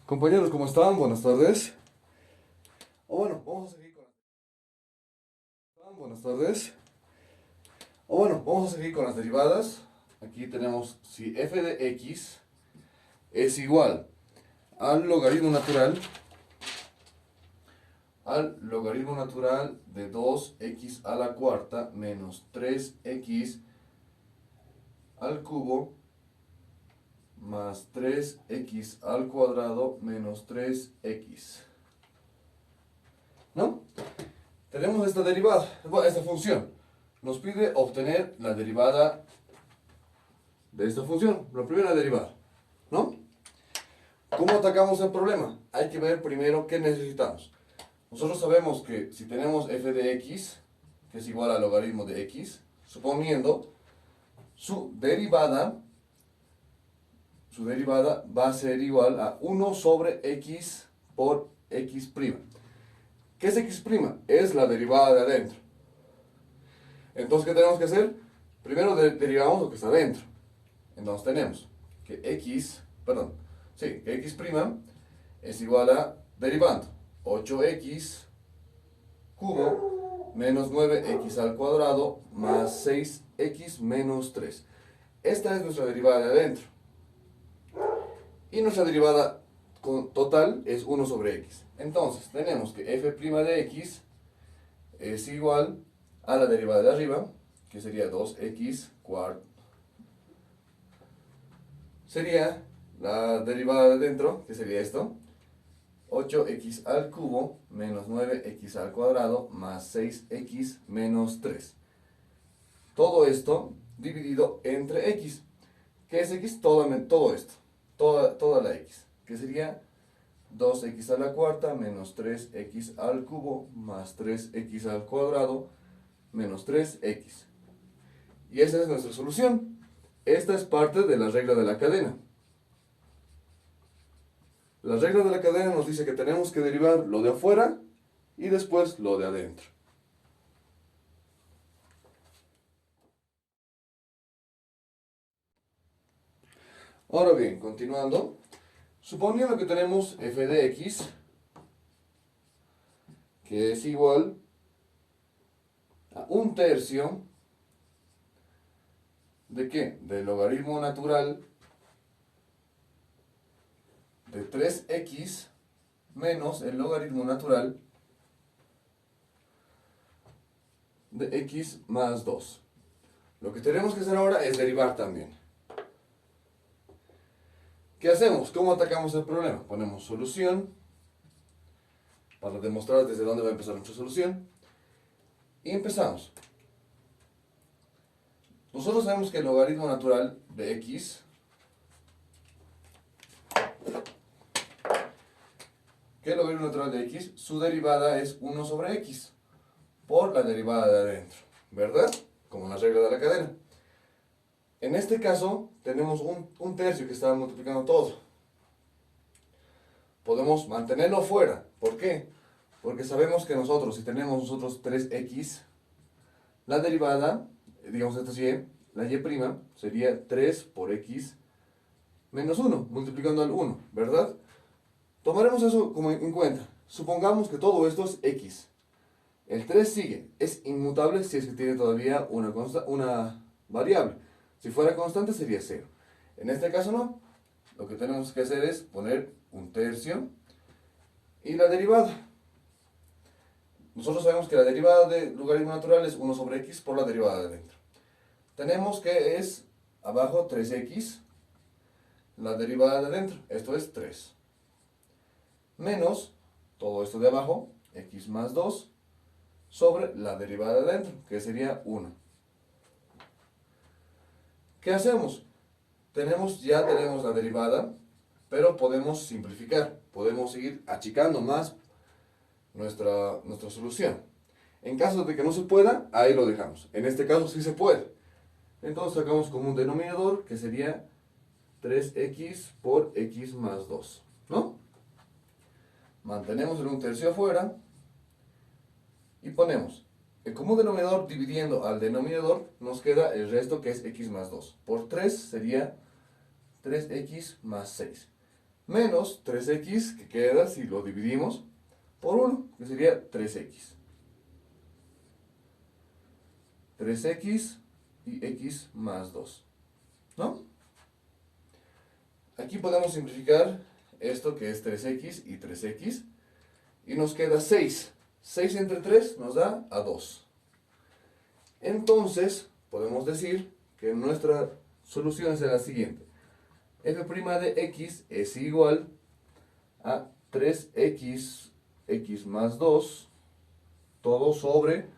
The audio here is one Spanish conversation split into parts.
Compañeros, ¿cómo están? Buenas tardes. O bueno, vamos a seguir con buenas tardes. O bueno, vamos a seguir con las derivadas. Aquí tenemos si f de x es igual al logaritmo natural de 2x a la cuarta menos 3x al cubo más 3x al cuadrado menos 3x. ¿No? Tenemos esta derivada, bueno, esta función. Nos pide obtener la derivada de esta función, la primera derivada, ¿no? ¿Cómo atacamos el problema? Hay que ver primero qué necesitamos. Nosotros sabemos que si tenemos f de x, que es igual al logaritmo de x, suponiendo su derivada va a ser igual a 1 sobre x por x'. ¿Qué es x'? Es la derivada de adentro. Entonces, ¿qué tenemos que hacer? Primero derivamos lo que está adentro. Entonces tenemos que x es igual a, derivando, 8x cubo menos 9x al cuadrado más 6x menos 3. Esta es nuestra derivada de adentro. Y nuestra derivada total es 1 sobre x. Entonces tenemos que f' de x es igual a la derivada de arriba, que sería 2x cuarto. Sería la derivada de dentro, que sería esto, 8x al cubo menos 9x al cuadrado más 6x menos 3. Todo esto dividido entre x. ¿Qué es x? Todo esto, toda la x, que sería 2x a la cuarta menos 3x al cubo más 3x al cuadrado menos 3x. Y esa es nuestra solución. Esta es parte de la regla de la cadena. La regla de la cadena nos dice que tenemos que derivar lo de afuera y después lo de adentro. Ahora bien, continuando, suponiendo que tenemos f de x, que es igual a 1/3 ¿de qué? Del logaritmo natural de 3x menos el logaritmo natural de x más 2. Lo que tenemos que hacer ahora es derivar también. ¿Qué hacemos? ¿Cómo atacamos el problema? Ponemos solución para demostrar desde dónde va a empezar nuestra solución. Y empezamos. Nosotros sabemos que el logaritmo natural de x su derivada es 1 sobre x por la derivada de adentro, ¿verdad? Como en la regla de la cadena. En este caso, tenemos un tercio que está multiplicando todo. Podemos mantenerlo fuera. ¿Por qué? Porque sabemos que si tenemos nosotros 3x, la derivada, digamos esto es y, la y' sería 3 por x menos 1, multiplicando al 1, ¿verdad? Tomaremos eso como en cuenta. Supongamos que todo esto es x. El 3 sigue, es inmutable si es que tiene todavía una variable. Si fuera constante sería 0. En este caso no. Lo que tenemos que hacer es poner 1/3 y la derivada. Nosotros sabemos que la derivada del logaritmo natural es 1 sobre x por la derivada de dentro. Tenemos que es abajo 3x, la derivada de dentro, esto es 3. Menos todo esto de abajo, x más 2, sobre la derivada de dentro, que sería 1. ¿Qué hacemos? Ya tenemos la derivada, pero podemos simplificar, podemos seguir achicando más nuestra solución. En caso de que no se pueda, ahí lo dejamos. En este caso sí se puede. Entonces sacamos como un denominador que sería 3x por x más 2, ¿no? Mantenemos el 1/3 afuera y ponemos el común denominador dividiendo al denominador, nos queda el resto que es x más 2. Por 3 sería 3x más 6. menos 3x, que queda si lo dividimos por 1, que sería 3x. 3x y x más 2, ¿no? Aquí podemos simplificar esto que es 3x y 3x, y nos queda 6. 6 entre 3 nos da a 2. Entonces, podemos decir que nuestra solución es la siguiente. F' de x es igual a 3x, x más 2, todo sobre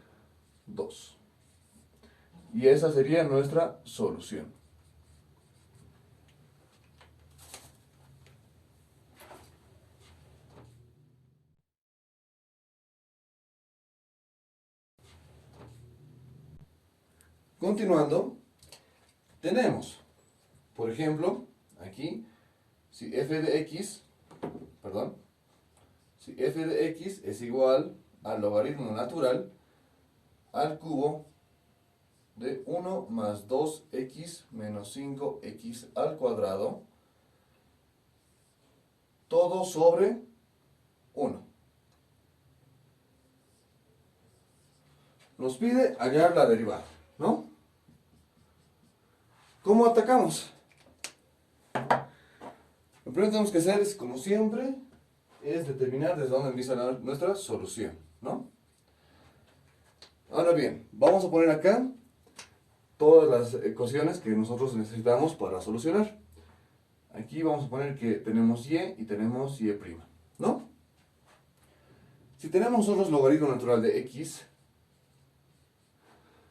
2. Y esa sería nuestra solución. Continuando, tenemos, por ejemplo, aquí, si f de x, perdón, si f de x es igual al logaritmo natural al cubo de 1 más 2x menos 5x al cuadrado, todo sobre 1. Nos pide hallar la derivada, ¿no? ¿Cómo atacamos? Lo primero que tenemos que hacer es, como siempre, es determinar desde dónde empieza nuestra solución, ¿no? Ahora bien, vamos a poner acá todas las ecuaciones que nosotros necesitamos para solucionar. Aquí vamos a poner que tenemos y tenemos y', ¿no? Si tenemos nosotros logaritmo natural de x,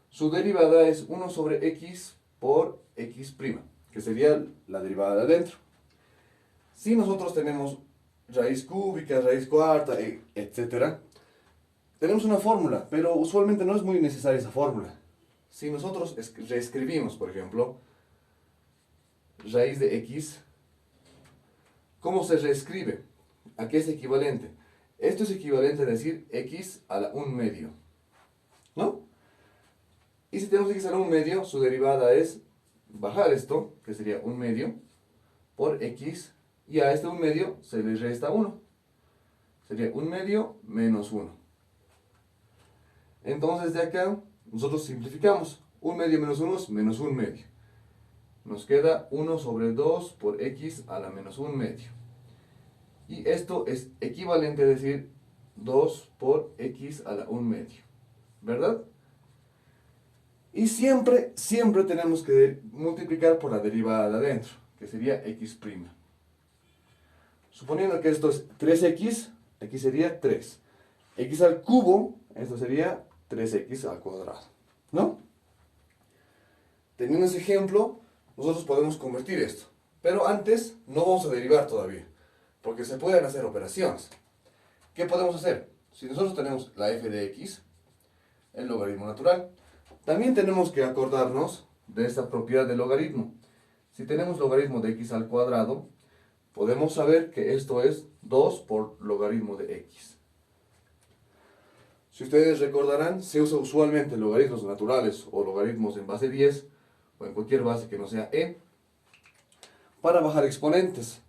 su derivada es 1 sobre x por x', que sería la derivada de adentro. Si nosotros tenemos raíz cúbica, raíz cuarta, etc., tenemos una fórmula, pero usualmente no es muy necesaria esa fórmula. Si nosotros reescribimos, por ejemplo, raíz de x, ¿cómo se reescribe? ¿A qué es equivalente? Esto es equivalente a decir x a la 1 medio, ¿no? Y si tenemos x a la 1 medio, su derivada es bajar esto, que sería 1 medio, por x, y a este 1 medio se le resta 1. Sería 1 medio menos 1. Entonces de acá, nosotros simplificamos. 1 medio menos 1 es menos 1 medio. Nos queda 1 sobre 2 por x a la menos 1 medio. Y esto es equivalente a decir 2 por x a la 1 medio. ¿Verdad? Y siempre tenemos que multiplicar por la derivada de adentro, que sería x'. Suponiendo que esto es 3x, aquí sería 3. X al cubo, esto sería 3x al cuadrado, ¿no? Teniendo ese ejemplo, nosotros podemos convertir esto. Pero antes no vamos a derivar todavía, porque se pueden hacer operaciones. ¿Qué podemos hacer? Si nosotros tenemos la f de x, el logaritmo natural, también tenemos que acordarnos de esta propiedad del logaritmo. Si tenemos logaritmo de x al cuadrado, podemos saber que esto es 2 por logaritmo de x. Si ustedes recordarán, se usa usualmente logaritmos naturales o logaritmos en base 10 o en cualquier base que no sea e para bajar exponentes.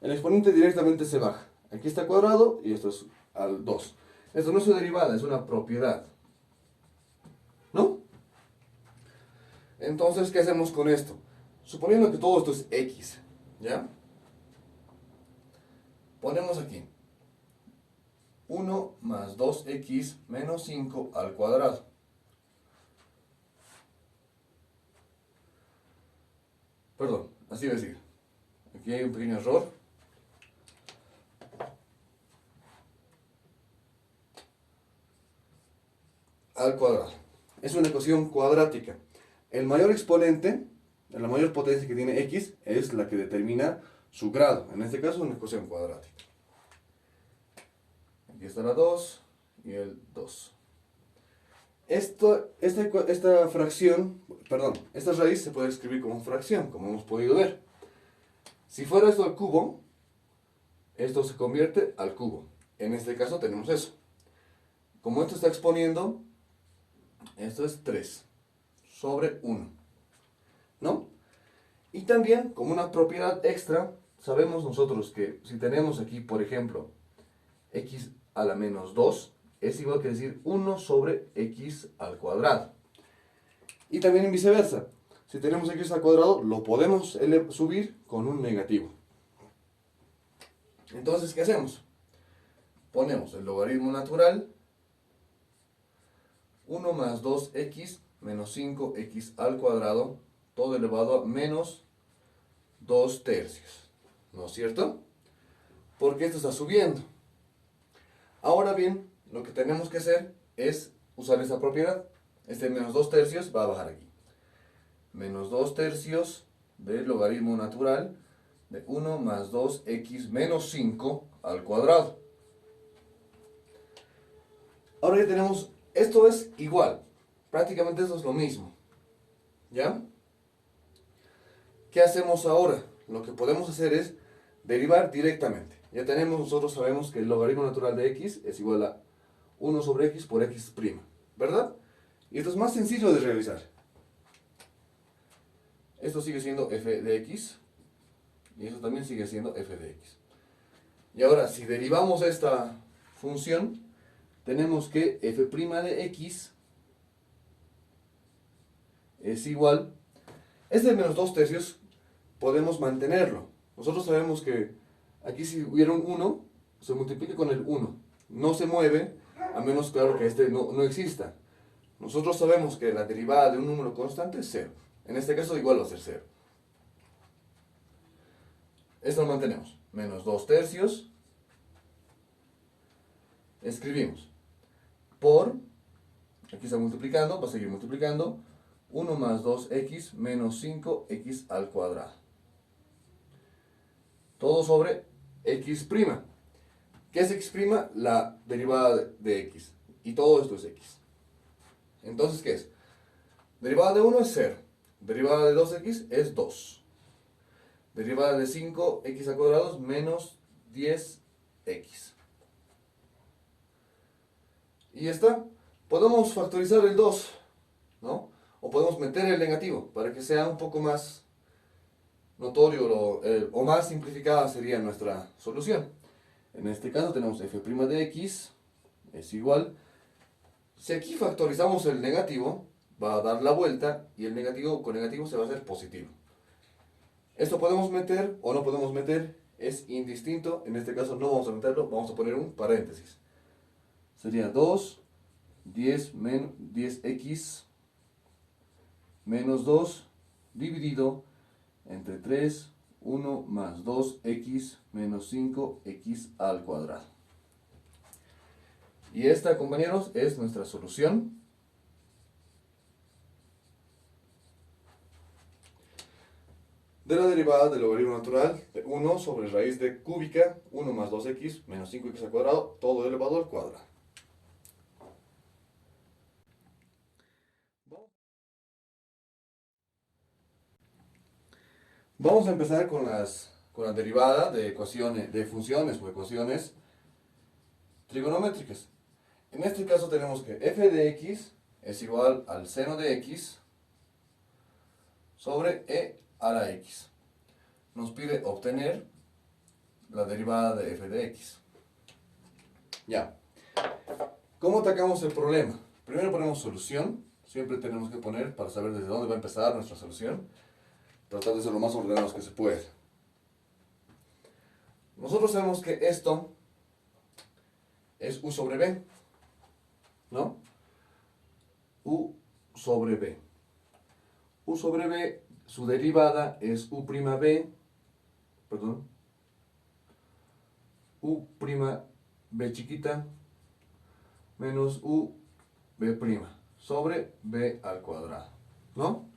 El exponente directamente se baja. Aquí está cuadrado y esto es al 2. Esto no es una derivada, es una propiedad, ¿no? Entonces, ¿qué hacemos con esto? Suponiendo que todo esto es x, ¿ya? Ponemos aquí 1 más 2x menos 5 al cuadrado. Perdón, así voy a decir. Aquí hay un pequeño error. Al cuadrado. Es una ecuación cuadrática. El mayor exponente, la mayor potencia que tiene x, es la que determina su grado. En este caso, una ecuación cuadrática. Aquí está la 2 y el 2. Esta fracción, perdón, esta raíz se puede escribir como fracción, como hemos podido ver. Si fuera esto al cubo, esto se convierte al cubo. En este caso tenemos eso. Como esto está exponiendo, esto es 3 sobre 1, ¿no? Y también, como una propiedad extra, sabemos nosotros que si tenemos aquí, por ejemplo, x a la menos 2, es igual que decir 1 sobre x al cuadrado. Y también en viceversa. Si tenemos x al cuadrado, lo podemos subir con un negativo. Entonces, ¿qué hacemos? Ponemos el logaritmo natural, 1 más 2x menos 5x al cuadrado, todo elevado a menos 2 tercios. ¿No es cierto? Porque esto está subiendo. Ahora bien, lo que tenemos que hacer es usar esa propiedad. Este menos 2 tercios va a bajar aquí. Menos 2 tercios del logaritmo natural de 1 más 2x menos 5 al cuadrado. Ahora ya tenemos, esto es igual, prácticamente esto es lo mismo, ¿ya? ¿Qué hacemos ahora? Lo que podemos hacer es derivar directamente. Ya tenemos, nosotros sabemos que el logaritmo natural de x es igual a 1 sobre x por x', ¿verdad? Y esto es más sencillo de realizar. Esto sigue siendo f de x, y esto también sigue siendo f de x. Y ahora, si derivamos esta función, tenemos que f' de x es igual, este menos 2 tercios podemos mantenerlo. Nosotros sabemos que aquí si hubiera un 1, se multiplica con el 1. No se mueve, a menos, claro, que este no exista. Nosotros sabemos que la derivada de un número constante es 0. En este caso igual va a ser 0. Esto lo mantenemos. Menos 2 tercios. Escribimos. Por, aquí está multiplicando, va a seguir multiplicando. 1 más 2x menos 5x al cuadrado. Todo sobre x'. ¿Qué es x'? La derivada de x. Y todo esto es x. Entonces, ¿qué es? Derivada de 1 es 0. Derivada de 2x es 2. Derivada de 5x al cuadrado es menos 10x. Y ya está. Podemos factorizar el 2, ¿no? O podemos meter el negativo para que sea un poco más notorio o más simplificada sería nuestra solución. En este caso tenemos f' de x es igual. Si aquí factorizamos el negativo, va a dar la vuelta y el negativo con negativo se va a hacer positivo. Esto podemos meter o no podemos meter, es indistinto. En este caso no vamos a meterlo, vamos a poner un paréntesis. Sería 2, 10 menos 10x menos 2 dividido entre 3, 1 más 2x menos 5x al cuadrado. Y esta, compañeros, es nuestra solución. De la derivada del logaritmo natural de 1 sobre raíz de cúbica, 1 más 2x menos 5x al cuadrado, todo elevado al cuadrado. Vamos a empezar con la derivada de ecuaciones, de funciones o ecuaciones trigonométricas. En este caso tenemos que f de x es igual al seno de x sobre e a la x. Nos pide obtener la derivada de f de x. Ya. ¿Cómo atacamos el problema? Primero ponemos solución. Siempre tenemos que poner para saber desde dónde va a empezar nuestra solución. Tratar de ser lo más ordenados que se puede. Nosotros sabemos que esto es u sobre b, ¿no? U sobre b. U sobre b, su derivada es u' b, perdón, u' b chiquita menos u b' sobre b al cuadrado, ¿no?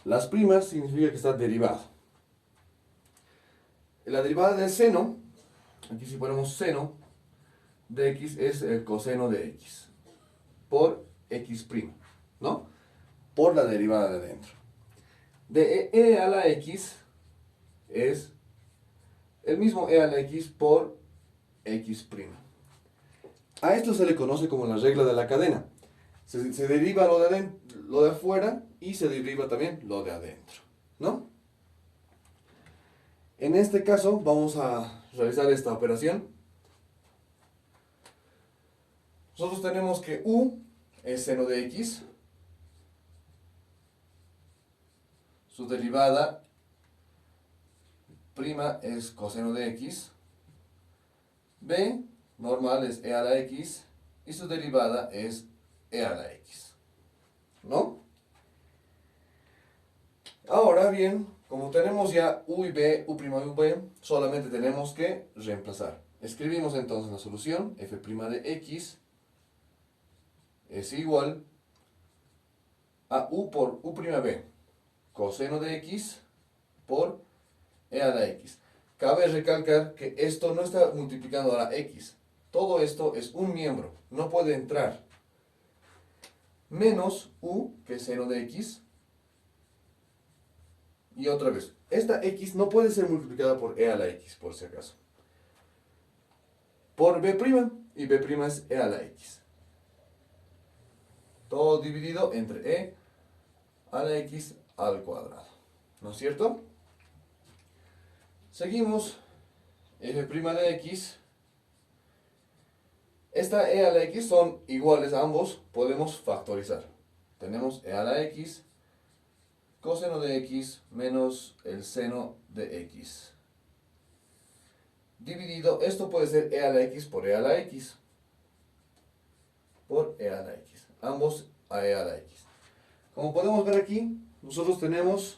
Las primas significa que está derivado. La derivada del seno, aquí si ponemos seno de x es el coseno de x por x', ¿no? Por la derivada de adentro. De e a la x es el mismo e a la x por x'. A esto se le conoce como la regla de la cadena. Se deriva lo de afuera y se deriva también lo de adentro, ¿no? En este caso vamos a realizar esta operación. Nosotros tenemos que u es seno de x, su derivada prima es coseno de x, b normal es e a la x y su derivada es e a la x, ¿no? Ahora bien, como tenemos ya u y b, u' y v, solamente tenemos que reemplazar. Escribimos entonces la solución, f' de x es igual a u por u'b, coseno de x por e a la x. Cabe recalcar que esto no está multiplicando a la x. Todo esto es un miembro, no puede entrar. Menos u, que es seno de x. Y otra vez, esta x no puede ser multiplicada por e a la x, por si acaso. Por b', y b' es e a la x. Todo dividido entre e a la x al cuadrado. ¿No es cierto? Seguimos. F' de x. Esta e a la x son iguales a ambos. Podemos factorizar. Tenemos e a la x, coseno de x menos el seno de x. Dividido, esto puede ser e a la x por e a la x. Por e a la x. Ambos a e a la x. Como podemos ver aquí, nosotros tenemos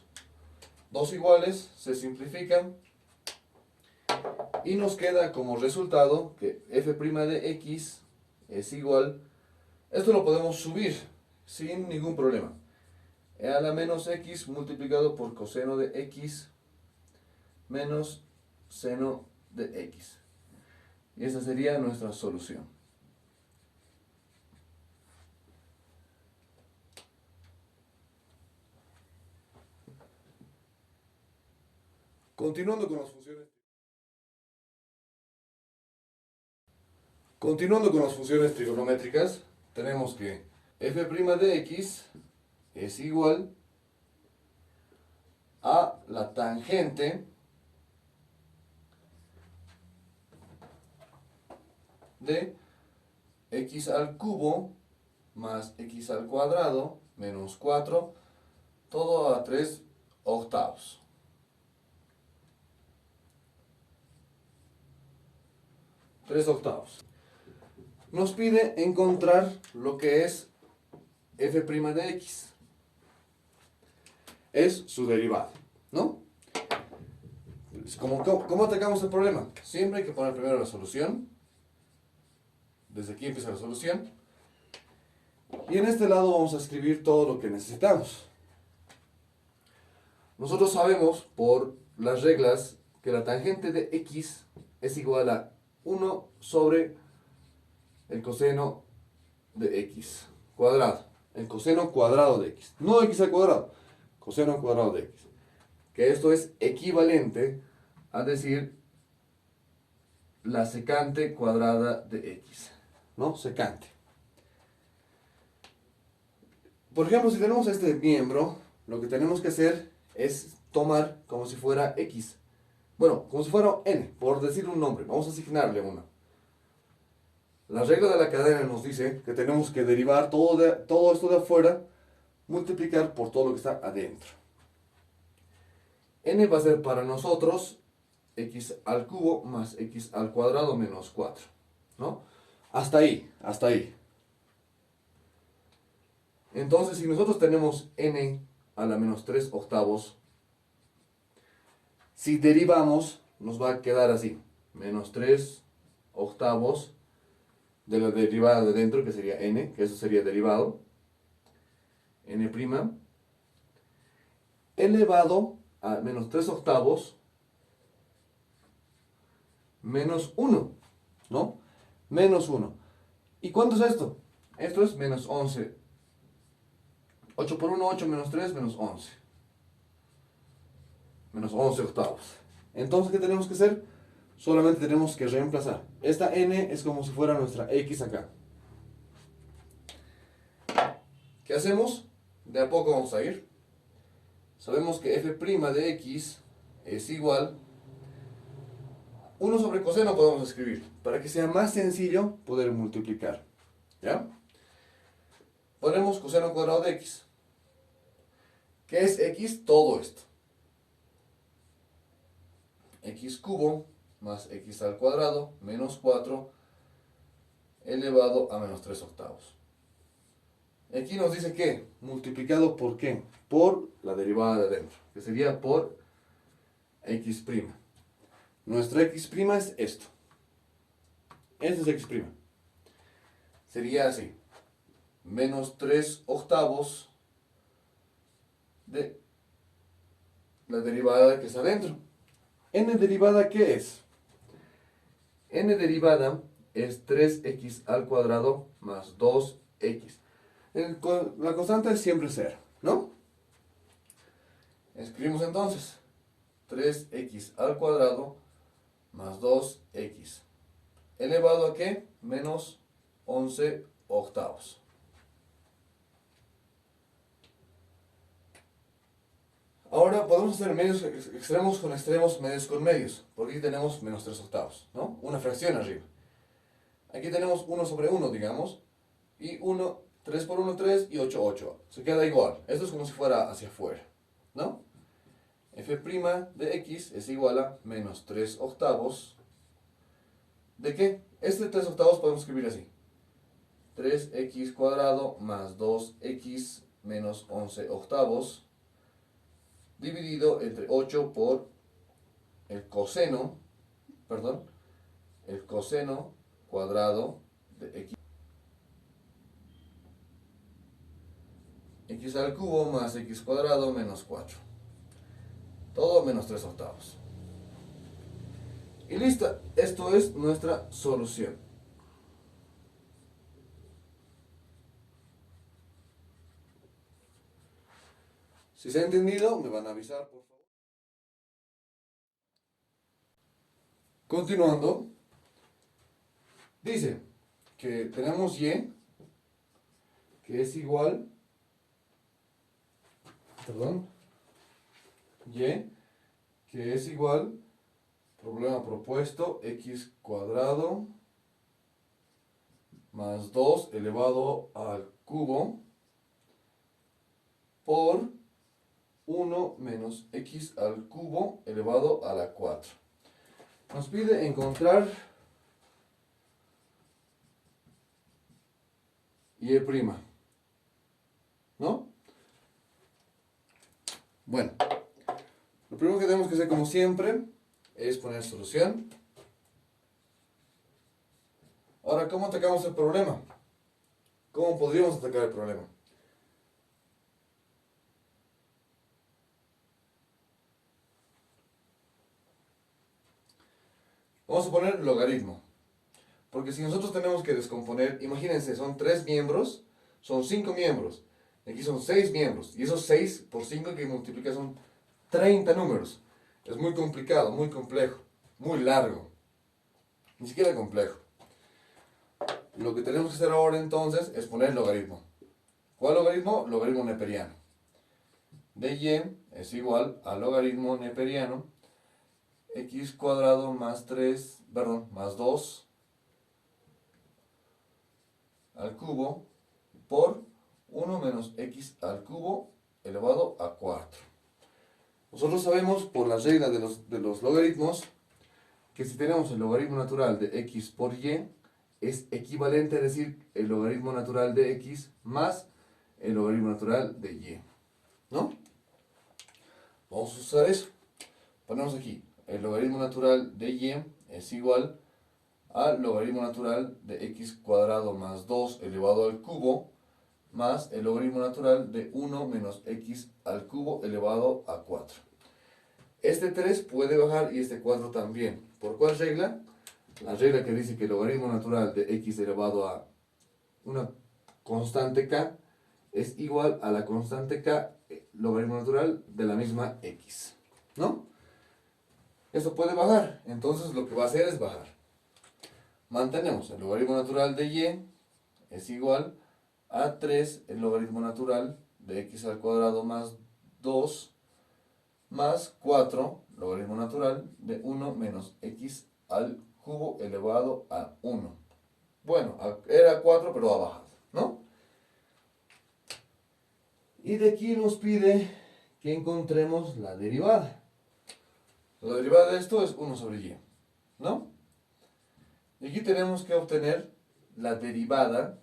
dos iguales, se simplifican. Y nos queda como resultado que f' de x es igual, esto lo podemos subir sin ningún problema, e a la menos x multiplicado por coseno de x menos seno de x. Y esa sería nuestra solución. Continuando con las funciones. Continuando con las funciones trigonométricas, tenemos que f' de x es igual a la tangente de x al cubo más x al cuadrado menos 4, todo a 3 octavos. 3 octavos. Nos pide encontrar lo que es f' de x. Es su derivada, ¿no? ¿Cómo atacamos el problema? Siempre hay que poner primero la solución. Desde aquí empieza la solución. Y en este lado vamos a escribir todo lo que necesitamos. Nosotros sabemos por las reglas que la tangente de x es igual a 1 sobre el coseno de x cuadrado. El coseno cuadrado de x. No x al cuadrado. Coseno cuadrado de x. Que esto es equivalente a decir la secante cuadrada de x. ¿No? Secante. Por ejemplo, si tenemos este miembro, lo que tenemos que hacer es tomar como si fuera x. Bueno, como si fuera n, por decir un nombre. Vamos a asignarle una. La regla de la cadena nos dice que tenemos que derivar todo esto de afuera, multiplicar por todo lo que está adentro. N va a ser para nosotros x al cubo más x al cuadrado menos 4. ¿No? Hasta ahí, hasta ahí. Entonces, si nosotros tenemos n a la menos 3 octavos, si derivamos, nos va a quedar así. Menos 3 octavos de la derivada de dentro, que sería n, que eso sería derivado. N' elevado a menos 3 octavos menos 1, ¿no? Menos 1. ¿Y cuánto es esto? Esto es menos 11. 8 por 1, 8 menos 3, menos 11. Menos 11 octavos. Entonces, ¿qué tenemos que hacer? Solamente tenemos que reemplazar. Esta n es como si fuera nuestra x acá. ¿Qué hacemos? De a poco vamos a ir. Sabemos que f' de x es igual 1 sobre coseno podemos escribir, para que sea más sencillo poder multiplicar. ¿Ya? Ponemos coseno cuadrado de x. ¿Qué es x? Todo esto. X cubo más x al cuadrado menos 4 elevado a menos 3 octavos. Aquí nos dice que multiplicado por qué? Por la derivada de adentro, que sería por x'. Nuestra x' es esto. Este es x'. Sería así. Menos 3 octavos de la derivada que está adentro. ¿N derivada qué es? N derivada es 3x al cuadrado más 2x. La constante es siempre 0, ¿no? Escribimos entonces 3x al cuadrado más 2x. ¿Elevado a qué? Menos 11 octavos. Ahora podemos hacer medios extremos con extremos, medios con medios. Porque aquí tenemos menos 3 octavos, ¿no? Una fracción arriba. Aquí tenemos 1 sobre 1, digamos. Y 1, 3 por 1, 3 y 8, 8. Se queda igual. Esto es como si fuera hacia afuera, ¿no? F' de x es igual a menos 3 octavos. ¿De qué? Este 3 octavos podemos escribir así. 3x cuadrado más 2x menos 11 octavos. Dividido entre 8 por el coseno cuadrado de x al cubo más x cuadrado menos 4. Todo menos 3 octavos. Y lista, esto es nuestra solución. Si se ha entendido, me van a avisar, por favor. Continuando, dice que tenemos y, que es igual, que es igual, problema propuesto, x cuadrado más 2 elevado al cubo por 1 menos x al cubo elevado a la 4. Nos pide encontrar y', ¿no? Bueno, lo primero que tenemos que hacer, como siempre, es poner solución. Ahora, ¿cómo atacamos el problema? ¿Cómo podríamos atacar el problema? Vamos a poner logaritmo. Porque si nosotros tenemos que descomponer, imagínense, son 3 miembros, son 5 miembros. Aquí son 6 miembros. Y esos 6 por 5 que multiplica son 30 números. Es muy complicado, muy complejo, muy largo. Ni siquiera complejo. Lo que tenemos que hacer ahora entonces es poner logaritmo. ¿Cuál logaritmo? Logaritmo neperiano. De y es igual al logaritmo neperiano x cuadrado más 2 al cubo por 1 menos x al cubo elevado a 4. Nosotros sabemos por la regla de los logaritmos que si tenemos el logaritmo natural de x por y es equivalente a decir el logaritmo natural de x más el logaritmo natural de y, ¿no? Vamos a usar eso. Ponemos aquí el logaritmo natural de y es igual al logaritmo natural de x cuadrado más 2 elevado al cubo más el logaritmo natural de 1 menos x al cubo elevado a 4. Este 3 puede bajar y este 4 también. ¿Por cuál regla? La regla que dice que el logaritmo natural de x elevado a una constante k es igual a la constante k logaritmo natural de la misma x, ¿no? Esto puede bajar, entonces lo que va a hacer es bajar. Mantenemos el logaritmo natural de y es igual a 3 el logaritmo natural de x al cuadrado más 2 más 4 logaritmo natural de 1 menos x al cubo elevado a 1. Bueno, era 4 pero ha bajado, ¿no? Y de aquí nos pide que encontremos la derivada. La derivada de esto es 1 sobre y, ¿no? Y aquí tenemos que obtener la derivada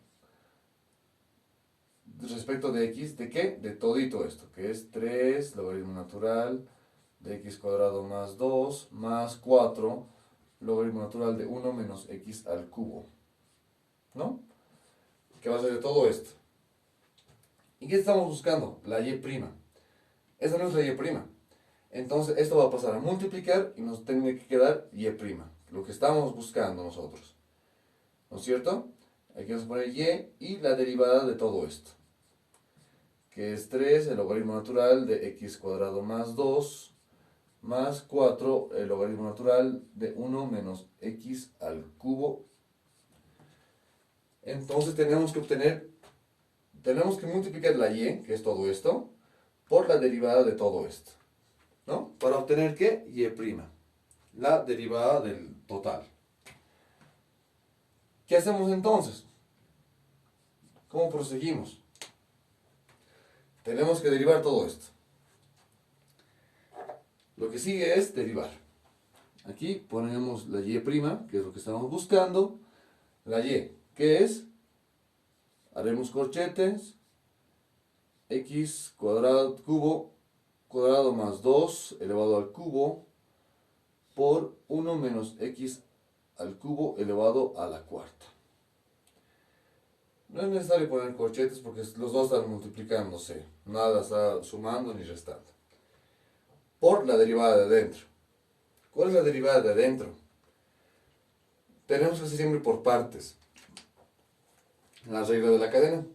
respecto de x, ¿de qué? De todito esto, que es 3 logaritmo natural de x cuadrado más 2 más 4 logaritmo natural de 1 menos x al cubo, ¿no? ¿Qué va a ser de todo esto? ¿Y qué estamos buscando? La y'. Esa no es la y'. Entonces esto va a pasar a multiplicar y nos tiene que quedar y', lo que estamos buscando nosotros, ¿no es cierto? Aquí vamos a poner y la derivada de todo esto, que es 3 el logaritmo natural de x cuadrado más 2 más 4 el logaritmo natural de 1 menos x al cubo. Entonces tenemos que multiplicar la y, que es todo esto, por la derivada de todo esto, ¿no? Para obtener, ¿qué? Y', la derivada del total. ¿Qué hacemos entonces? ¿Cómo proseguimos? Tenemos que derivar todo esto. Lo que sigue es derivar. Aquí ponemos la y', que es lo que estamos buscando. La y, ¿qué es? Haremos corchetes. X cuadrado cuadrado más 2 elevado al cubo por 1 menos x al cubo elevado a la cuarta. No es necesario poner corchetes porque los dos están multiplicándose. Nada está sumando ni restando. Por la derivada de adentro. ¿Cuál es la derivada de adentro? Tenemos que hacer siempre por partes. La regla de la cadena.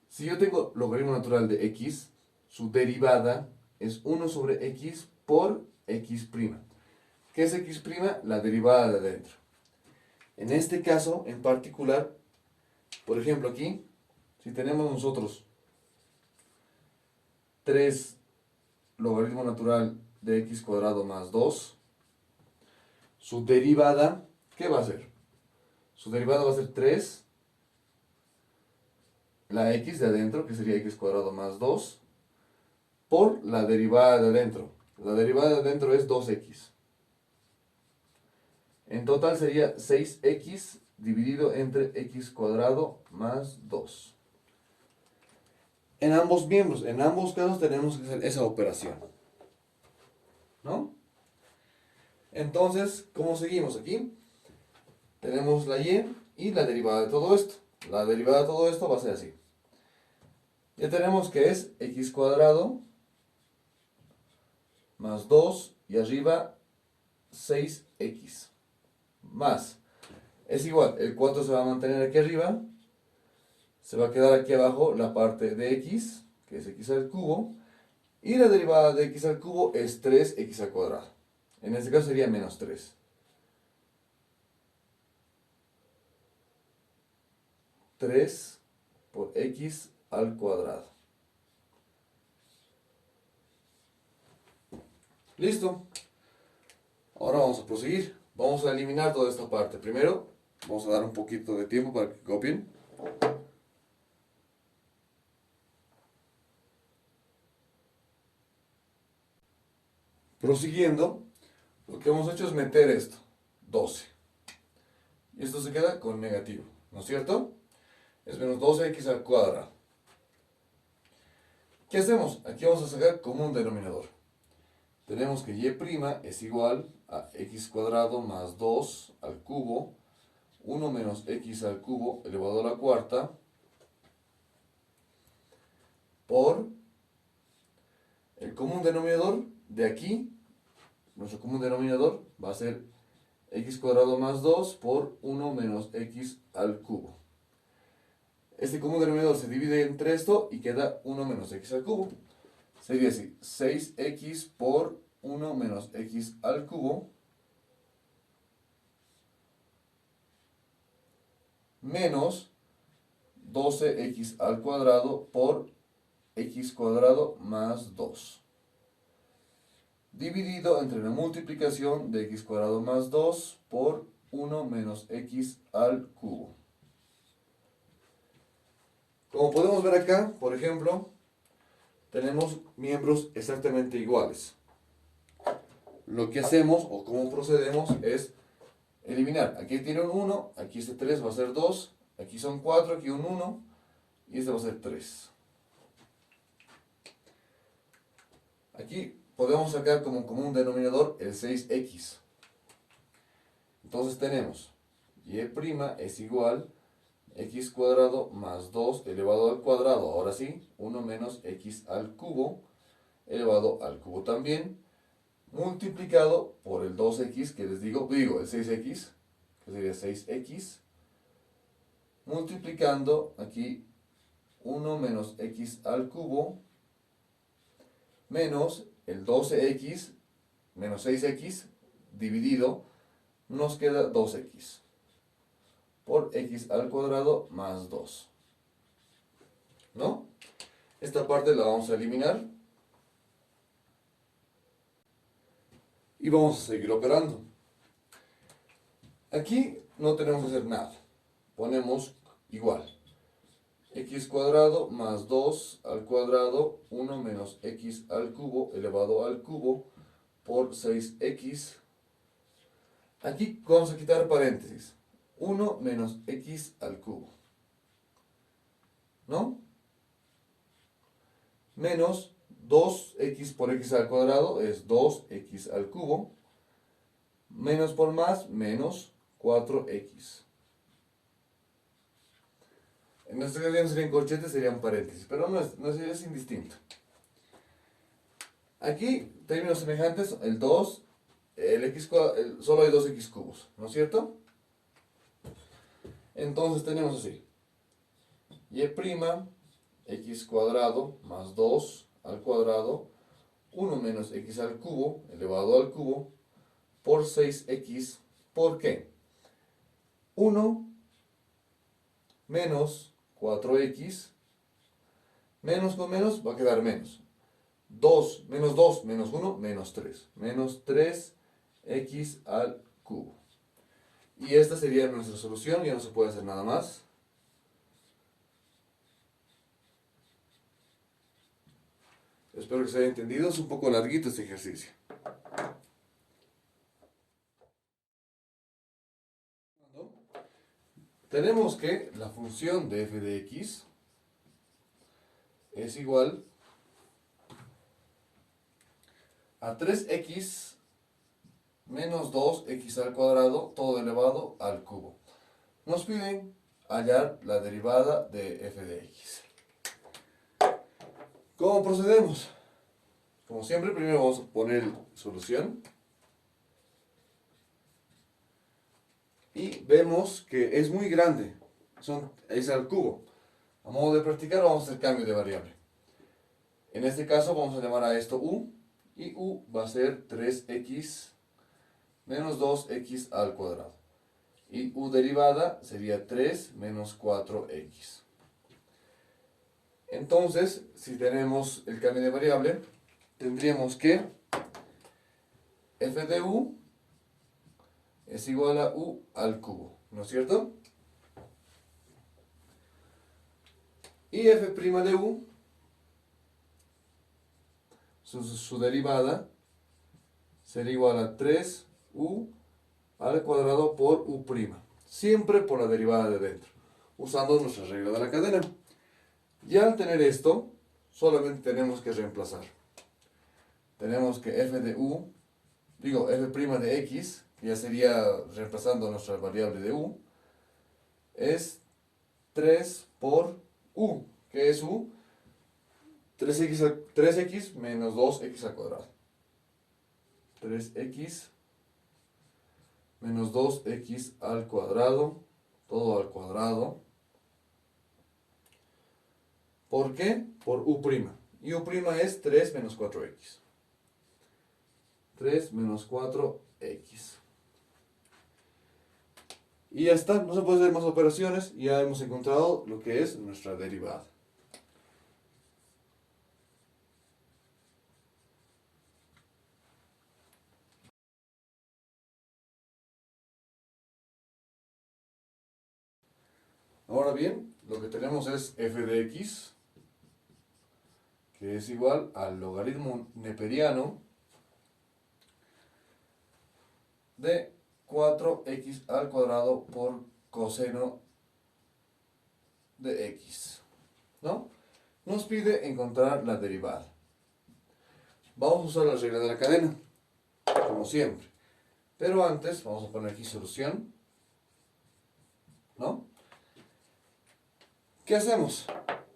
Si yo tengo logaritmo natural de x, su derivada es 1 sobre x por x'. ¿Qué es x'? La derivada de adentro. En este caso, en particular, por ejemplo aquí, si tenemos nosotros 3 logaritmo natural de x cuadrado más 2, su derivada, ¿qué va a ser? Su derivada va a ser 3, la x de adentro, que sería x cuadrado más 2, por la derivada de adentro. La derivada de adentro es 2x. En total sería 6x dividido entre x cuadrado más 2. En ambos miembros, en ambos casos tenemos que hacer esa operación, ¿no? Entonces, ¿cómo seguimos aquí? Tenemos la y la derivada de todo esto. La derivada de todo esto va a ser así. Ya tenemos que es x cuadrado más 2 y arriba 6x más. Es igual, el 4 se va a mantener aquí arriba. Se va a quedar aquí abajo la parte de x, que es x al cubo. Y la derivada de x al cubo es 3x al cuadrado. En este caso sería menos 3. 3 por x al cuadrado. Listo. Ahora vamos a proseguir. Vamos a eliminar toda esta parte. Primero, vamos a dar un poquito de tiempo para que copien. Prosiguiendo, lo que hemos hecho es meter esto, 12. Y esto se queda con negativo, ¿no es cierto? Es menos 12x al cuadrado. ¿Qué hacemos? Aquí vamos a sacar común denominador. Tenemos que y' es igual a x cuadrado más 2 al cubo, 1 menos x al cubo elevado a la cuarta, por el común denominador de aquí. Nuestro común denominador va a ser x cuadrado más 2 por 1 menos x al cubo. Este común denominador se divide entre esto y queda 1 menos x al cubo. Sería así, 6x por 1 menos x al cubo menos 12x al cuadrado por x cuadrado más 2. dividido entre la multiplicación de x cuadrado más 2 por 1 menos x al cubo. Como podemos ver acá, por ejemplo, tenemos miembros exactamente iguales. Lo que hacemos o cómo procedemos es eliminar. Aquí tiene un 1, aquí este 3 va a ser 2, aquí son 4, aquí un 1 y este va a ser 3. Aquí podemos sacar como común denominador el 6x. Entonces tenemos y' es igual a x cuadrado más 2 elevado al cuadrado. Ahora sí, 1 menos x al cubo elevado al cubo también, multiplicado por el 2x que les digo el 6x, que sería 6x, multiplicando aquí 1 menos x al cubo, menos el 12x menos 6x dividido, nos queda 2x por x al cuadrado más 2. ¿No? Esta parte la vamos a eliminar. Y vamos a seguir operando. Aquí no tenemos que hacer nada. Ponemos igual. X cuadrado más 2 al cuadrado, 1 menos x al cubo elevado al cubo por 6x. Aquí vamos a quitar paréntesis. 1 menos x al cubo. ¿No? Menos 2x por x al cuadrado es 2x al cubo. Menos por más, menos 4x. En nuestra ocasión serían corchetes, serían paréntesis, pero no es indistinto. Aquí, términos semejantes, el 2, solo hay 2x cubos, ¿no es cierto? Entonces tenemos así, y' x cuadrado más 2 al cuadrado, 1 menos x al cubo elevado al cubo, por 6x, ¿por qué? 1 menos 4x, menos con menos va a quedar menos. 2 menos 1, menos 3. Menos 3x al cubo. Y esta sería nuestra solución, ya no se puede hacer nada más. Espero que se haya entendido, es un poco larguito este ejercicio. Tenemos que la función de f de x es igual a 3x menos 2x al cuadrado, todo elevado al cubo. Nos piden hallar la derivada de f de x. ¿Cómo procedemos? Como siempre, primero vamos a poner solución. Y vemos que es muy grande, es al cubo. A modo de practicar vamos a hacer cambio de variable. En este caso vamos a llamar a esto u, y u va a ser 3x menos 2x al cuadrado. Y u derivada sería 3 menos 4x. Entonces, si tenemos el cambio de variable, tendríamos que f de u es igual a u al cubo, ¿no es cierto? Y f' de u, su derivada, será igual a 3u al cuadrado por u', siempre por la derivada de dentro, usando nuestra regla de la cadena. Y al tener esto, solamente tenemos que reemplazar. Tenemos que f de u, f' de x, ya sería reemplazando nuestra variable de u, es 3 por u, que es u, 3x menos 2x al cuadrado. 3x menos 2x al cuadrado, todo al cuadrado. ¿Por qué? Por u'. Y u' es 3 menos 4x. 3 menos 4x. Y ya está, no se puede hacer más operaciones, ya hemos encontrado lo que es nuestra derivada. Ahora bien, lo que tenemos es f de x, que es igual al logaritmo neperiano de 4x al cuadrado por coseno de x, ¿no? Nos pide encontrar la derivada. Vamos a usar la regla de la cadena, como siempre. Pero antes vamos a poner aquí solución, ¿no? ¿Qué hacemos?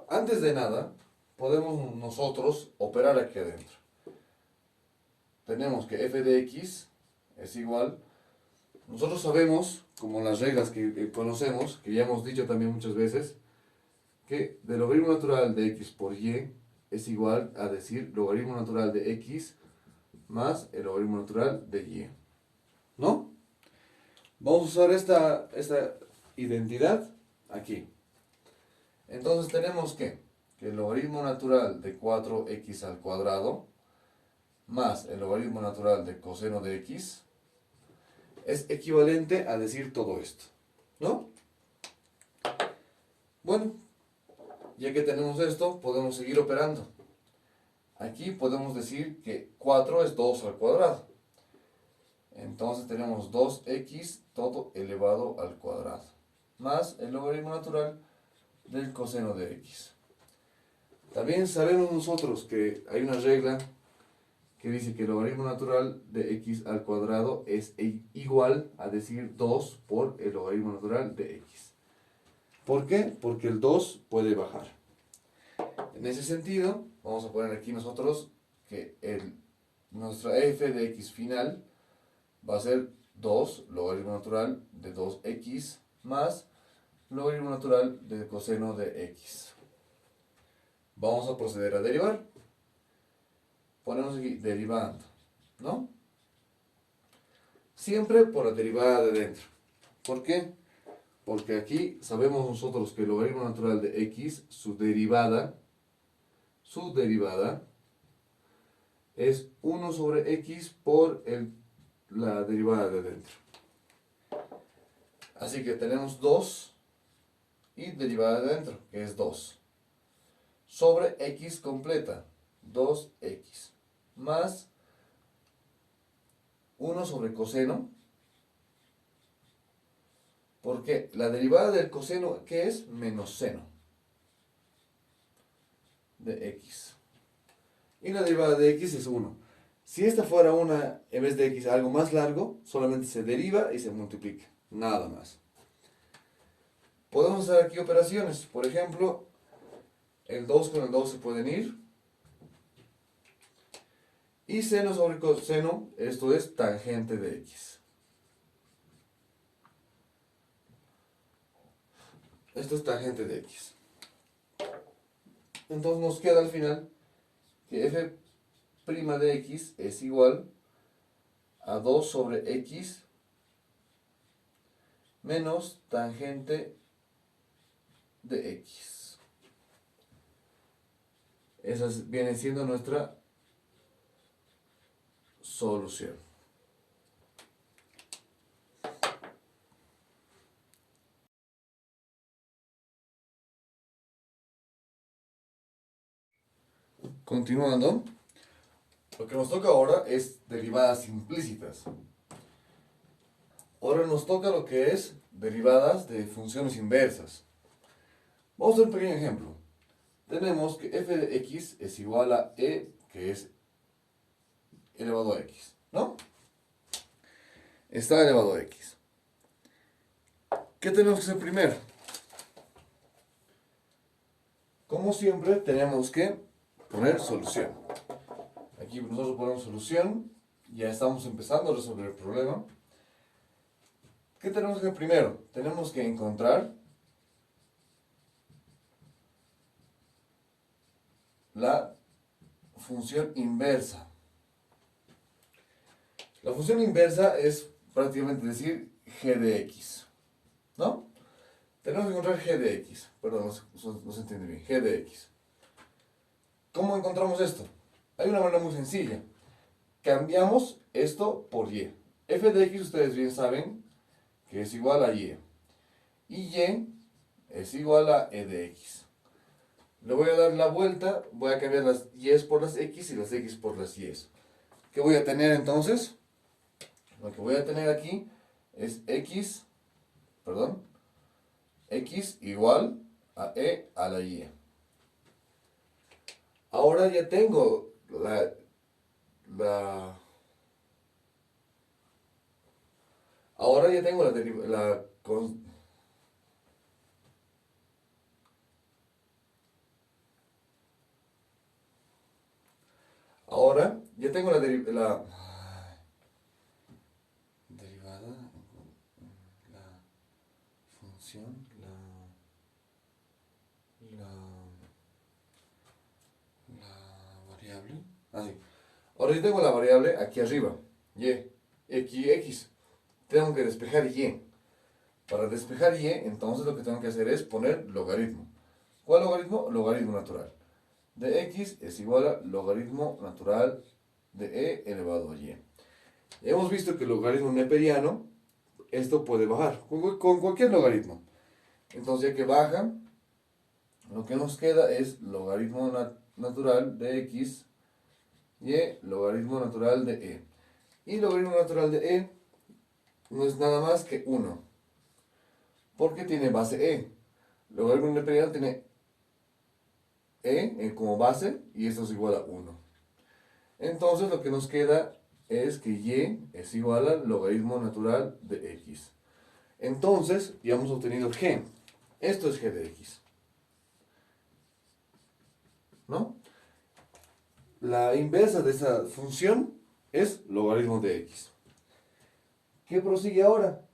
Antes de nada, podemos nosotros operar aquí adentro. Tenemos que f de x es igual. Nosotros sabemos, como las reglas que conocemos, que ya hemos dicho también muchas veces, que del logaritmo natural de x por y es igual a decir logaritmo natural de x más el logaritmo natural de y. ¿No? Vamos a usar esta identidad aquí. Entonces tenemos que el logaritmo natural de 4x al cuadrado más el logaritmo natural de coseno de x es equivalente a decir todo esto, ¿no? Bueno, ya que tenemos esto, podemos seguir operando. Aquí podemos decir que 4 es 2 al cuadrado. Entonces tenemos 2x todo elevado al cuadrado, más el logaritmo natural del coseno de x. También sabemos nosotros que hay una regla que dice que el logaritmo natural de x al cuadrado es igual a decir 2 por el logaritmo natural de x. ¿Por qué? Porque el 2 puede bajar. En ese sentido, vamos a poner aquí nosotros que nuestra f de x final va a ser 2 logaritmo natural de 2x más logaritmo natural del coseno de x. Vamos a proceder a derivar. Ponemos aquí derivando, ¿no? Siempre por la derivada de dentro. ¿Por qué? Porque aquí sabemos nosotros que el logaritmo natural de x, su derivada es 1 sobre x por la derivada de dentro. Así que tenemos 2 y derivada de dentro, que es 2. Sobre x completa, 2x, más 1 sobre coseno, porque la derivada del coseno, ¿qué es? Menos seno de x. Y la derivada de x es 1. Si esta fuera una, en vez de x, algo más largo, solamente se deriva y se multiplica. Nada más. Podemos hacer aquí operaciones. Por ejemplo, el 2 con el 2 se pueden ir. Y seno sobre coseno, esto es tangente de x. Esto es tangente de x. Entonces nos queda al final que f' de x es igual a 2 sobre x menos tangente de x. Esa viene siendo nuestra solución. Continuando, lo que nos toca ahora es derivadas implícitas. Ahora nos toca lo que es derivadas de funciones inversas. Vamos a hacer un pequeño ejemplo. Tenemos que f de x es igual a e, que es elevado a x, ¿no? Está elevado a x. ¿Qué tenemos que hacer primero? Como siempre, tenemos que poner solución. Aquí nosotros ponemos solución, ya estamos empezando a resolver el problema. ¿Qué tenemos que hacer primero? Tenemos que encontrar la función inversa. La función inversa es prácticamente decir g de x, ¿no? Tenemos que encontrar g de x, perdón, no se entiende bien, g de x. ¿Cómo encontramos esto? Hay una manera muy sencilla. Cambiamos esto por y. F de x ustedes bien saben que es igual a y. Y y es igual a e de x. Le voy a dar la vuelta, voy a cambiar las y por las x y las x por las y. ¿Qué voy a tener entonces? Lo que voy a tener aquí es x, perdón, x igual a e a la y. Ahora ya tengo ahora ya tengo ahora ya tengo la derivada, la función, la variable. Así. Ahora yo tengo la variable aquí arriba, y, aquí x. Tengo que despejar y. Para despejar y, entonces lo que tengo que hacer es poner logaritmo. ¿Cuál logaritmo? Logaritmo natural. De x es igual a logaritmo natural de e elevado a y. Hemos visto que el logaritmo neperiano, esto puede bajar con cualquier logaritmo. Entonces ya que baja, lo que nos queda es logaritmo natural de x y logaritmo natural de e. Y logaritmo natural de e no es nada más que 1, porque tiene base e. Logaritmo neperiano tiene como base y esto es igual a 1. Entonces lo que nos queda es que y es igual al logaritmo natural de x. Entonces ya hemos obtenido g. Esto es g de x. ¿No? La inversa de esa función es logaritmo de x. ¿Qué prosigue ahora?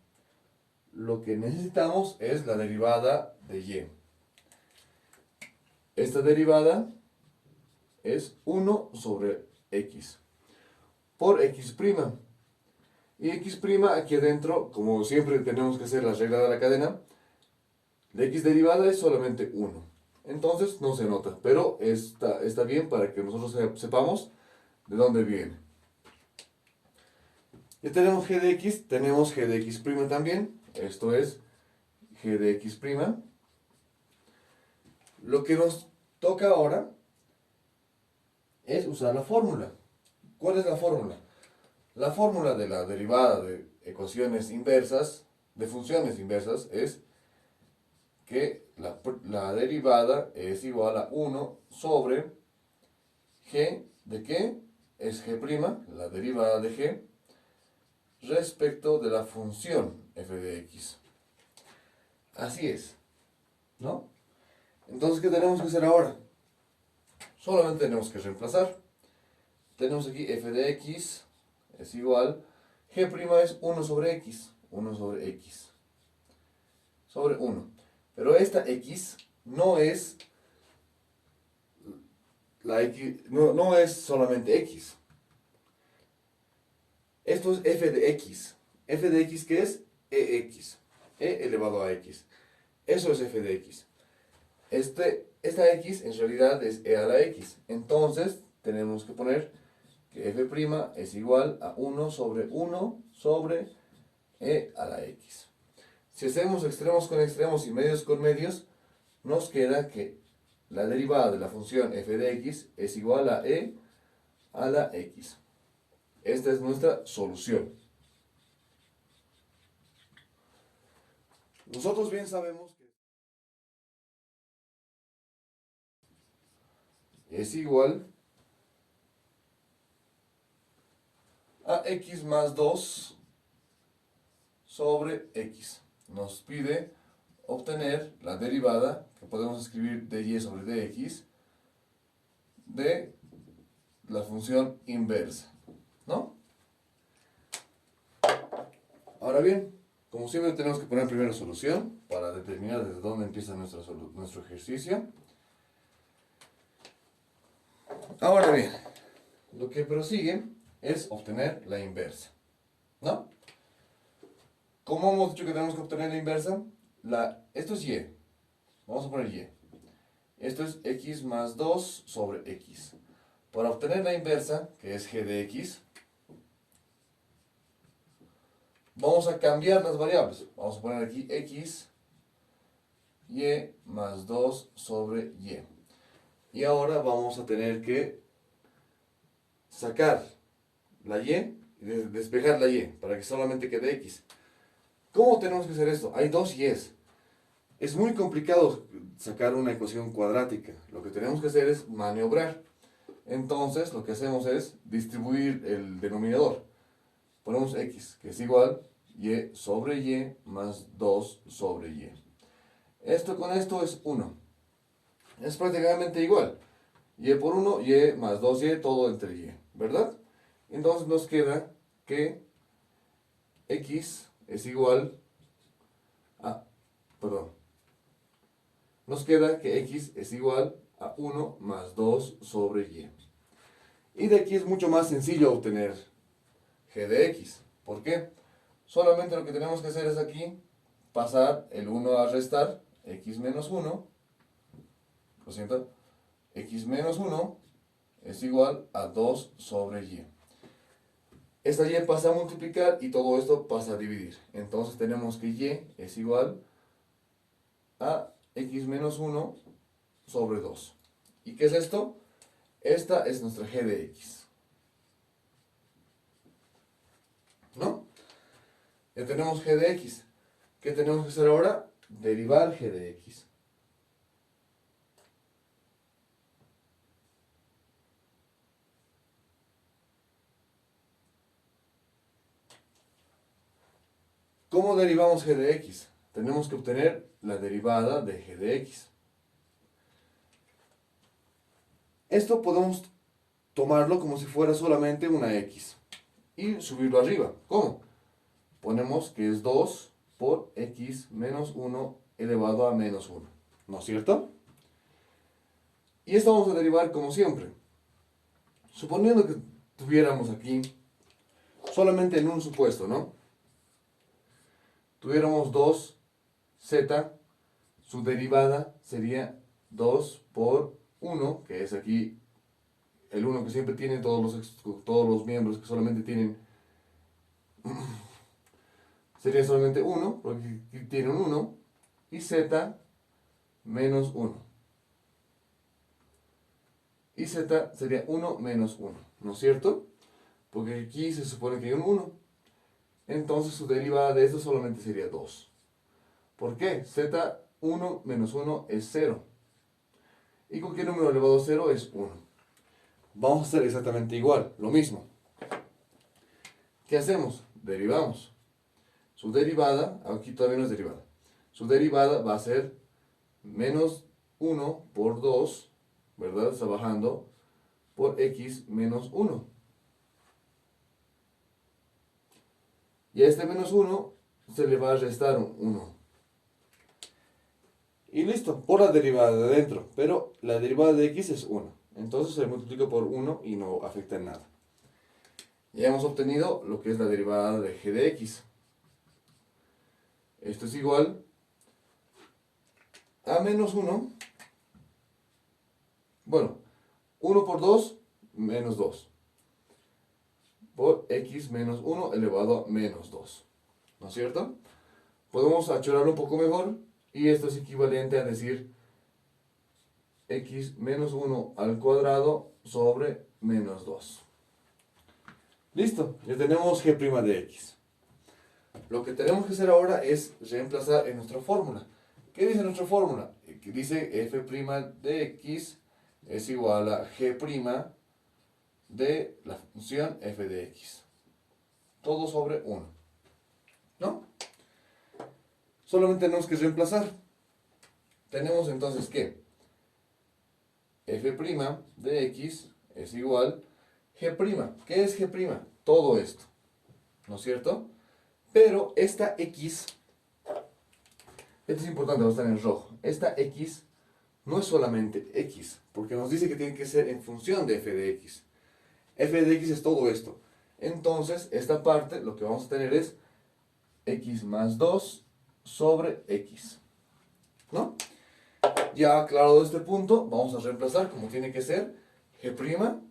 Lo que necesitamos es la derivada de y. Esta derivada es 1 sobre x por x'. Y x' aquí adentro, como siempre tenemos que hacer la regla de la cadena, la x derivada es solamente 1. Entonces no se nota, pero está bien para que nosotros sepamos de dónde viene. Ya tenemos g de x, tenemos g de x' también. Esto es g de x'. Lo que nos toca ahora es usar la fórmula. ¿Cuál es la fórmula? La fórmula de la derivada de ecuaciones inversas, de funciones inversas, es que la derivada es igual a 1 sobre g de qué es g', la derivada de g, respecto de la función f de x. Así es, ¿no? Entonces, ¿qué tenemos que hacer ahora? Solamente tenemos que reemplazar. Tenemos aquí f de x es igual, g' es 1 sobre x, 1 sobre x, sobre 1. Pero esta x no es la x, no es solamente x. Esto es f de x. F de x, ¿qué es? ex. E elevado a x. Eso es f de x. Esta x en realidad es e a la x. Entonces tenemos que poner que f' es igual a 1 sobre e a la x. Si hacemos extremos con extremos y medios con medios, nos queda que la derivada de la función f de x es igual a e a la x. Esta es nuestra solución. Nosotros bien sabemos que es igual a x más 2 sobre x. Nos pide obtener la derivada, que podemos escribir de y sobre dx, de la función inversa, ¿no? Ahora bien, como siempre tenemos que poner primero solución para determinar desde dónde empieza nuestro ejercicio. Ahora bien, lo que prosigue es obtener la inversa, ¿no? ¿Cómo hemos dicho que tenemos que obtener la inversa? Esto es y. Vamos a poner y. Esto es x más 2 sobre x. Para obtener la inversa, que es g de x, vamos a cambiar las variables. Vamos a poner aquí x y más 2 sobre y. Y ahora vamos a tener que sacar la y, despejar la y, para que solamente quede x. ¿Cómo tenemos que hacer esto? Hay dos y's. Es muy complicado sacar una ecuación cuadrática. Lo que tenemos que hacer es maniobrar. Entonces, lo que hacemos es distribuir el denominador. Ponemos x, que es igual y sobre y más 2 sobre y. Esto con esto es 1. Es prácticamente igual. Y por 1, y más 2y, todo entre y, ¿verdad? Entonces nos queda que x es igual a, perdón, nos queda que x es igual a 1 más 2 sobre y. Y de aquí es mucho más sencillo obtener g de x. ¿Por qué? Solamente lo que tenemos que hacer es aquí pasar el 1 a restar, x menos 1, lo siento, x menos 1 es igual a 2 sobre y. Esta y pasa a multiplicar y todo esto pasa a dividir. Entonces tenemos que y es igual a x menos 1 sobre 2. ¿Y qué es esto? Esta es nuestra g de x. ¿No? Ya tenemos g de x. ¿Qué tenemos que hacer ahora? Derivar g de x. ¿Cómo derivamos g de x? Tenemos que obtener la derivada de g de x. Esto podemos tomarlo como si fuera solamente una x y subirlo arriba. ¿Cómo? Ponemos que es 2 por x menos 1 elevado a menos 1. ¿No es cierto? Y esto vamos a derivar como siempre. Suponiendo que tuviéramos aquí, solamente en un supuesto, ¿no? Tuviéramos 2z, su derivada sería 2 por 1, que es aquí el 1 que siempre tienen todos los miembros que solamente tienen, sería solamente 1, porque aquí tiene un 1, y z menos 1. Y z sería 1 menos 1, ¿no es cierto? Porque aquí se supone que hay un 1. Entonces su derivada de esto solamente sería 2. ¿Por qué? Z1 menos 1 es 0. ¿Y cualquier número elevado a 0 es 1? Vamos a hacer exactamente igual, lo mismo. ¿Qué hacemos? Derivamos. Su derivada, aquí todavía no es derivada. Su derivada va a ser menos 1 por 2, ¿verdad? Está bajando, por x menos 1. Y a este menos 1 se le va a restar un 1. Y listo, por la derivada de adentro. Pero la derivada de x es 1. Entonces se multiplica por 1 y no afecta en nada. Ya hemos obtenido lo que es la derivada de g de x. Esto es igual a menos 1. Bueno, 1 por 2, menos 2. Por x menos 1 elevado a menos 2. ¿No es cierto? Podemos achorarlo un poco mejor. Y esto es equivalente a decir x menos 1 al cuadrado sobre menos 2. Listo, ya tenemos g' de x. Lo que tenemos que hacer ahora es reemplazar en nuestra fórmula. ¿Qué dice nuestra fórmula? Que dice f' de x es igual a g' de la función f de x. Todo sobre 1. ¿No? Solamente tenemos que reemplazar. Tenemos entonces que f' de x es igual g'. ¿Qué es g'? Todo esto. ¿No es cierto? Pero esta x, esto es importante, va a estar en rojo. Esta x no es solamente x, porque nos dice que tiene que ser en función de f de x. F de x es todo esto. Entonces, esta parte, lo que vamos a tener es x más 2 sobre x. ¿No? Ya aclarado este punto, vamos a reemplazar como tiene que ser g'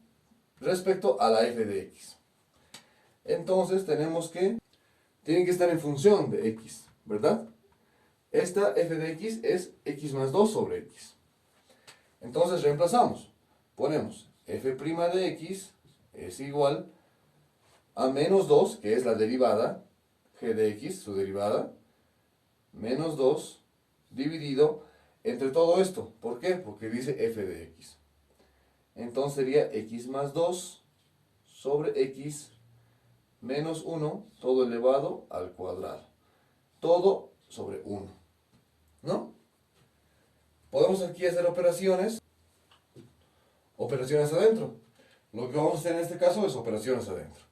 respecto a la f de x. Entonces tenemos que, tienen que estar en función de x, ¿verdad? Esta f de x es x más 2 sobre x. Entonces reemplazamos. Ponemos f' de x es igual a menos 2, que es la derivada, g de x, su derivada, menos 2 dividido entre todo esto. ¿Por qué? Porque dice f de x. Entonces sería x más 2 sobre x menos 1, todo elevado al cuadrado. Todo sobre 1. ¿No? Podemos aquí hacer operaciones adentro. Lo que vamos a hacer en este caso es operaciones adentro.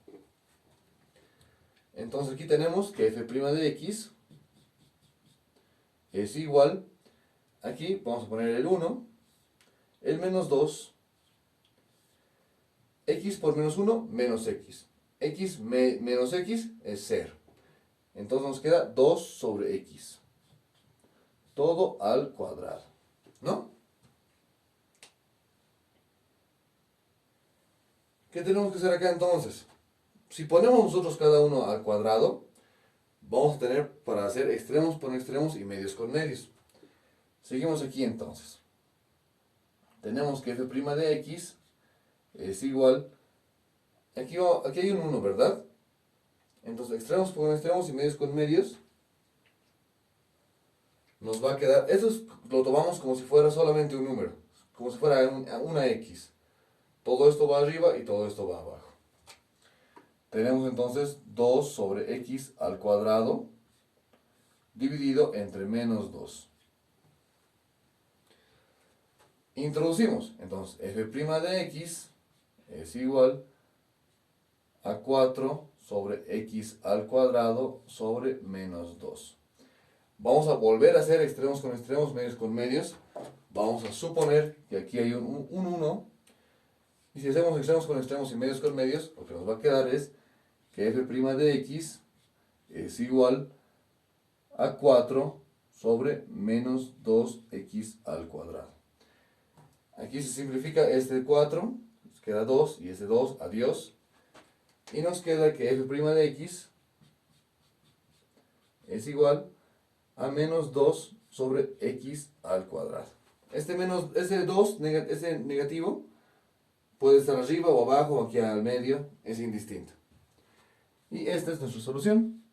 Entonces aquí tenemos que f' de x es igual, aquí vamos a poner el 1, el menos 2, x por menos 1, menos x. X menos x es 0. Entonces nos queda 2 sobre x. Todo al cuadrado. ¿No? ¿Qué tenemos que hacer acá entonces? Si ponemos nosotros cada uno al cuadrado, vamos a tener para hacer extremos con extremos y medios con medios. Seguimos aquí entonces. Tenemos que f' de x es igual, aquí hay un 1, ¿verdad? Entonces extremos con extremos y medios con medios, nos va a quedar, lo tomamos como si fuera solamente un número, como si fuera una x. Todo esto va arriba y todo esto va abajo. Tenemos entonces 2 sobre x al cuadrado dividido entre menos 2. Introducimos, entonces f' de x es igual a 4 sobre x al cuadrado sobre menos 2. Vamos a volver a hacer extremos con extremos, medios con medios. Vamos a suponer que aquí hay un 1. Y si hacemos extremos con extremos y medios con medios, lo que nos va a quedar es que f' de x es igual a 4 sobre menos 2x al cuadrado. Aquí se simplifica este 4, nos queda 2 y este 2, adiós. Y nos queda que f' de x es igual a menos 2 sobre x al cuadrado. Ese 2, ese negativo, puede estar arriba o abajo o aquí al medio, es indistinto. Y esta es nuestra solución.